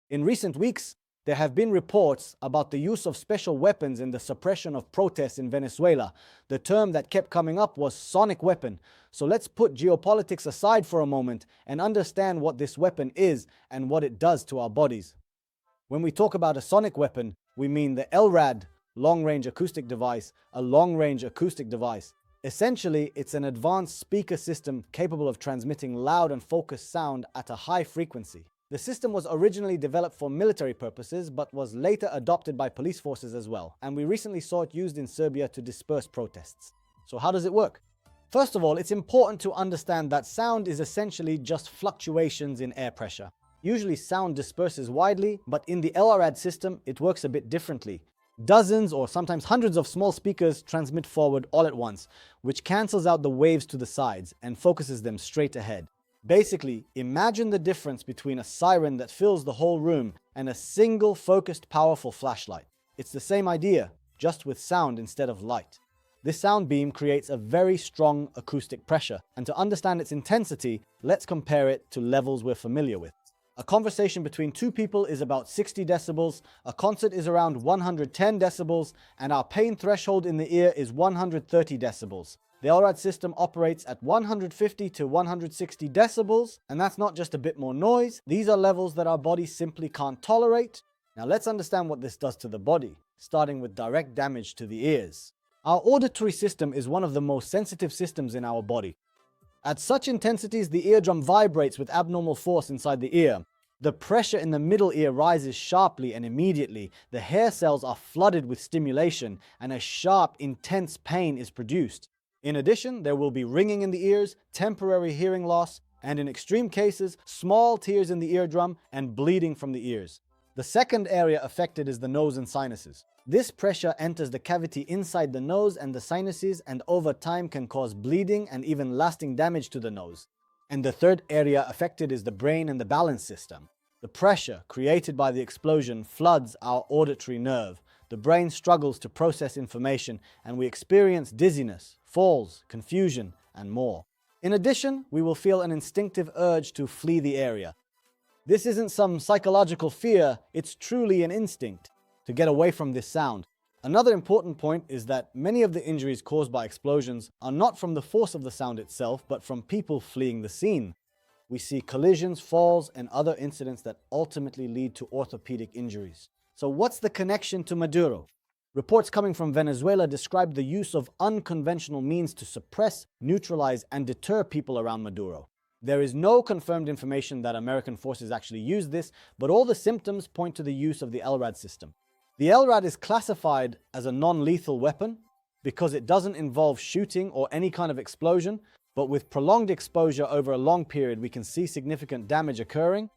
In recent weeks, there have been reports about the use of special weapons in the suppression of protests in Venezuela. The term that kept coming up was sonic weapon. So let's put geopolitics aside for a moment and understand what this weapon is and what it does to our bodies. When we talk about a sonic weapon, we mean the LRAD, long-range acoustic device, a long-range acoustic device. Essentially, it's an advanced speaker system capable of transmitting loud and focused sound at a high frequency. The system was originally developed for military purposes, but was later adopted by police forces as well, and we recently saw it used in Serbia to disperse protests. So how does it work? First of all, it's important to understand that sound is essentially just fluctuations in air pressure. Usually sound disperses widely, but in the LRAD system, it works a bit differently. Dozens or sometimes hundreds of small speakers transmit forward all at once, which cancels out the waves to the sides and focuses them straight ahead. Basically, imagine the difference between a siren that fills the whole room and a single focused powerful flashlight. It's the same idea, just with sound instead of light. This sound beam creates a very strong acoustic pressure, and to understand its intensity, let's compare it to levels we're familiar with. A conversation between two people is about 60 decibels, a concert is around 110 decibels, and our pain threshold in the ear is 130 decibels. The LRAD system operates at 150 to 160 decibels, and that's not just a bit more noise. These are levels that our body simply can't tolerate. Now let's understand what this does to the body, starting with direct damage to the ears. Our auditory system is one of the most sensitive systems in our body. At such intensities, the eardrum vibrates with abnormal force inside the ear. The pressure in the middle ear rises sharply and immediately. The hair cells are flooded with stimulation, and a sharp, intense pain is produced. In addition, there will be ringing in the ears, temporary hearing loss, and in extreme cases, small tears in the eardrum and bleeding from the ears. The second area affected is the nose and sinuses. This pressure enters the cavity inside the nose and the sinuses, and over time can cause bleeding and even lasting damage to the nose. And the third area affected is the brain and the balance system. The pressure created by the explosion floods our auditory nerve. The brain struggles to process information, and we experience dizziness, falls, confusion, and more. In addition, we will feel an instinctive urge to flee the area. This isn't some psychological fear, it's truly an instinct to get away from this sound. Another important point is that many of the injuries caused by explosions are not from the force of the sound itself, but from people fleeing the scene. We see collisions, falls, and other incidents that ultimately lead to orthopedic injuries. So what's the connection to Maduro? Reports coming from Venezuela describe the use of unconventional means to suppress, neutralize, and deter people around Maduro. There is no confirmed information that American forces actually used this, but all the symptoms point to the use of the LRAD system. The LRAD is classified as a non-lethal weapon because it doesn't involve shooting or any kind of explosion, but with prolonged exposure over a long period, we can see significant damage occurring.